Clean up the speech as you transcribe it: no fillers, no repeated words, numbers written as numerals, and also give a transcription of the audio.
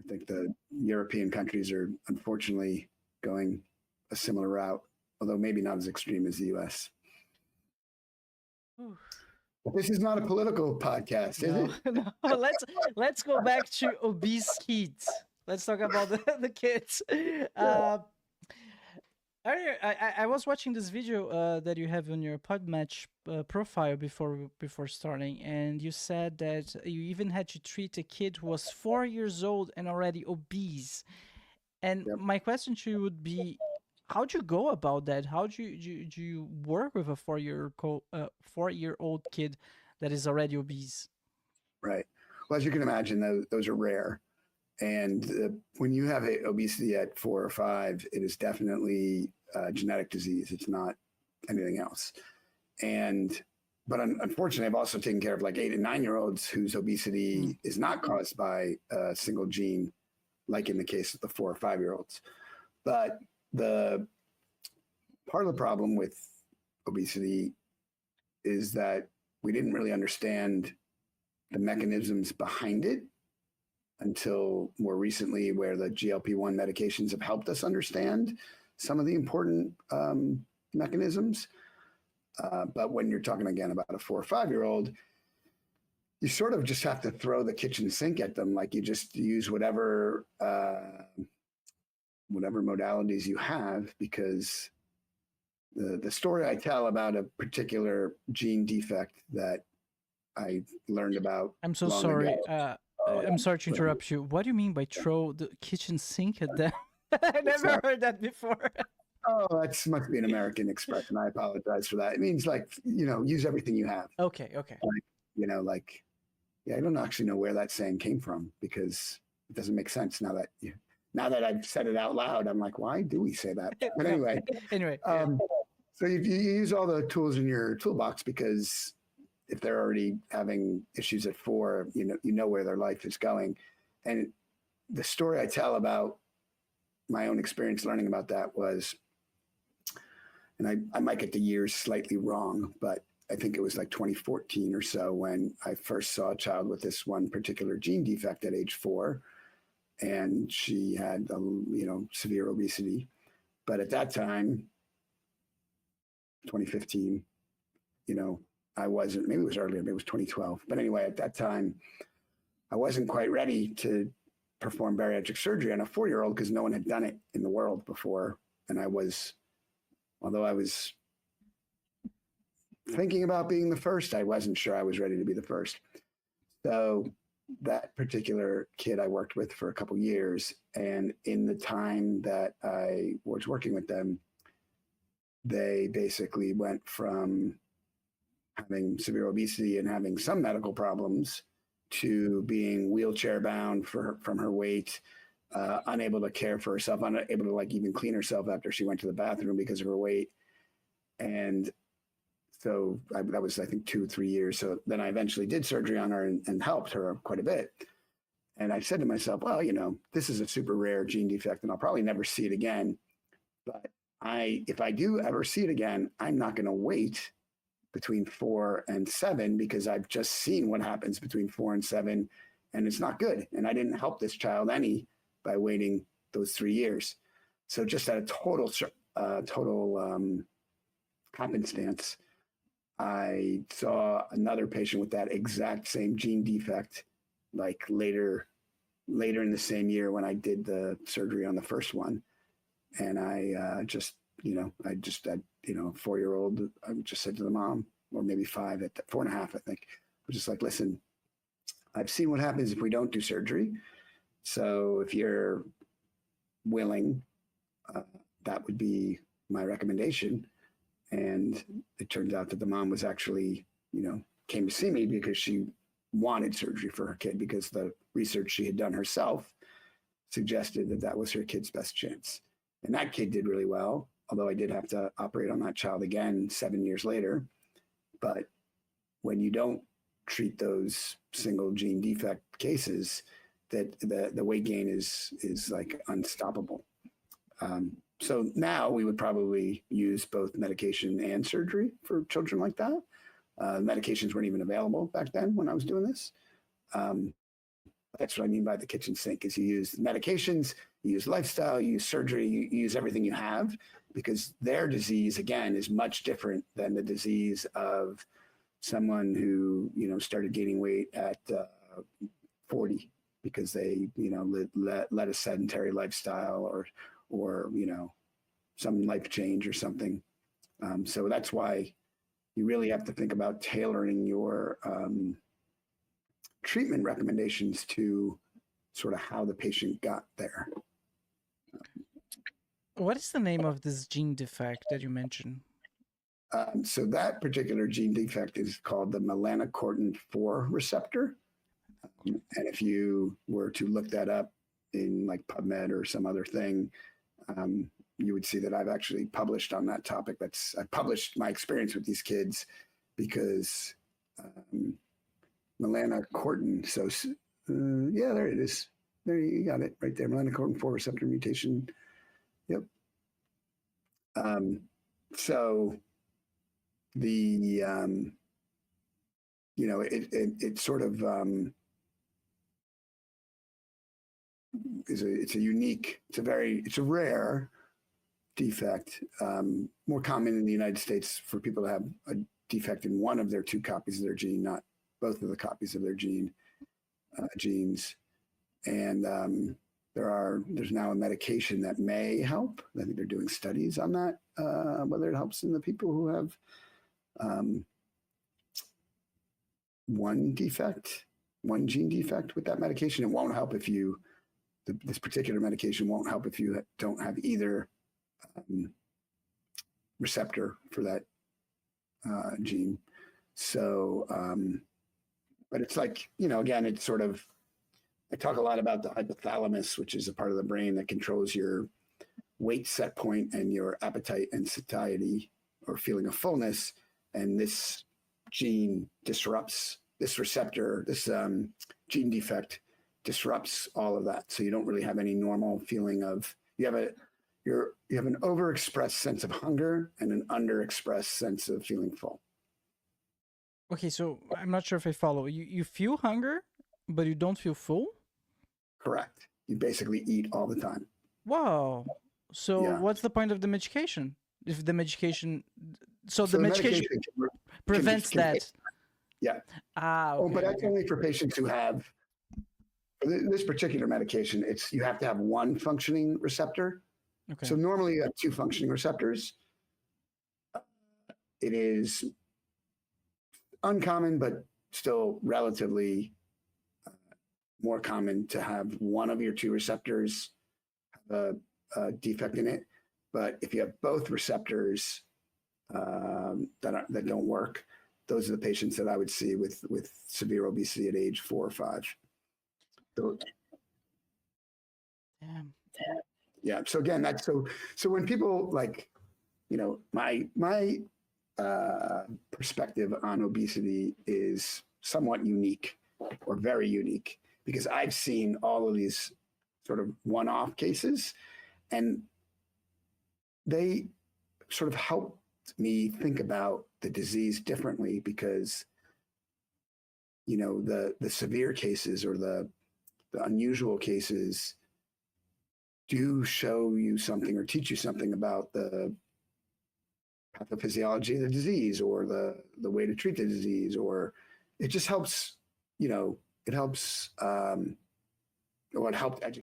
I think the European countries are unfortunately going a similar route, although maybe not as extreme as the US. But this is not a political podcast, is it? No. Let's go back to obese kids. Let's talk about the kids. Earlier, I was watching this video that you have on your Podmatch profile before starting, and you said that you even had to treat a kid who was 4 years old and already obese. And Yep. my question to you would be, how'd you go about that? How do you work with a 4-year-old kid that is already obese? Right. Well, as you can imagine, those are rare. And when you have obesity at 4 or 5, it is definitely a genetic disease. It's not anything else. But unfortunately, I've also taken care of like 8 and 9-year-olds whose obesity is not caused by a single gene, like in the case of the 4 or 5-year-olds. But the part of the problem with obesity is that we didn't really understand the mechanisms behind it until more recently, where the GLP-1 medications have helped us understand some of the important mechanisms. But when you're talking again about a 4 or 5-year-old, you sort of just have to throw the kitchen sink at them. Like you just use whatever modalities you have, because the story I tell about a particular gene defect that I learned about. I'm so sorry. I'm sorry to interrupt you. What do you mean by throw the kitchen sink at them? I never heard that before. Oh, that must be an American expression. I apologize for that. It means like, use everything you have. Okay. Like, I don't actually know where that saying came from, because it doesn't make sense now that I've said it out loud. I'm like, why do we say that? But anyway. So you use all the tools in your toolbox, because if they're already having issues at 4, you know where their life is going. And the story I tell about my own experience learning about that was, and I might get the years slightly wrong, but I think it was like 2014 or so when I first saw a child with this one particular gene defect at age 4, and she had severe obesity. But at that time, 2015, I wasn't, maybe it was earlier, maybe it was 2012. But anyway, at that time, I wasn't quite ready to perform bariatric surgery on a 4-year-old, because no one had done it in the world before. And although I was thinking about being the first, I wasn't sure I was ready to be the first. So that particular kid I worked with for a couple of years. And in the time that I was working with them, they basically went from having severe obesity and having some medical problems to being wheelchair bound from her weight, unable to care for herself, unable to like even clean herself after she went to the bathroom because of her weight. And so that was, I think, 2-3 years. So then I eventually did surgery on her and helped her quite a bit. And I said to myself, well, this is a super rare gene defect and I'll probably never see it again. But if I do ever see it again, I'm not going to wait between 4 and 7, because I've just seen what happens between 4 and 7, and it's not good. And I didn't help this child any by waiting those 3 years. So just at a total happenstance, I saw another patient with that exact same gene defect, like later in the same year when I did the surgery on the first one. And I just, I just had, 4-year-old, I just said to the mom, or maybe 5 at 4.5, I think, I was just like, listen, I've seen what happens if we don't do surgery. So if you're willing, that would be my recommendation. And it turns out that the mom was actually, came to see me because she wanted surgery for her kid, because the research she had done herself suggested that that was her kid's best chance. And that kid did really well, although I did have to operate on that child again 7 years later. But when you don't treat those single gene defect cases, that the weight gain is like unstoppable. So now we would probably use both medication and surgery for children like that. Medications weren't even available back then when I was doing this. That's what I mean by the kitchen sink, is you use medications, you use lifestyle, you use surgery, you use everything you have, because their disease, again, is much different than the disease of someone who, started gaining weight at 40 because they, led a sedentary lifestyle or some life change or something. So that's why you really have to think about tailoring your treatment recommendations to sort of how the patient got there. What is the name of this gene defect that you mentioned? So that particular gene defect is called the melanocortin-4 receptor. And if you were to look that up in like PubMed or some other thing, you would see that I've actually published on that topic. I published my experience with these kids because melanocortin. So yeah, there it is. There you got it right there. Melanocortin-4 receptor mutation. Yep. So the it sort of it's a rare defect, more common in the United States for people to have a defect in one of their two copies of their gene, not both of the copies of their genes. And there's now a medication that may help. I think they're doing studies on that, whether it helps in the people who have one gene defect with that medication. It won't help if this particular medication won't help if you don't have either receptor for that gene. So, but it's like, again, it's sort of, I talk a lot about the hypothalamus, which is a part of the brain that controls your weight set point and your appetite and satiety or feeling of fullness. And this gene disrupts this receptor, this gene defect disrupts all of that. So you don't really have any normal feeling of, you have an overexpressed sense of hunger and an underexpressed sense of feeling full. Okay, so I'm not sure if I follow. You feel hunger, but you don't feel full? Correct. You basically eat all the time. Wow. So Yeah. what's the point of the medication? If the medication, so the medication prevents that. Yeah. Okay, but that's only for patients who have, for this particular medication, you have to have one functioning receptor. Okay. So normally you have two functioning receptors. It is uncommon, but still relatively more common to have one of your two receptors have a defect in it. But if you have both receptors that don't work, those are the patients that I would see with severe obesity at age 4 or 5. So, Damn. Yeah. So again, that's so when people like, my perspective on obesity is somewhat unique or very unique, because I've seen all of these sort of one-off cases, and they sort of helped me think about the disease differently, because the severe cases or the unusual cases do show you something or teach you something about the pathophysiology of the disease or the way to treat the disease, or it just helps, it helps, or it helped educate.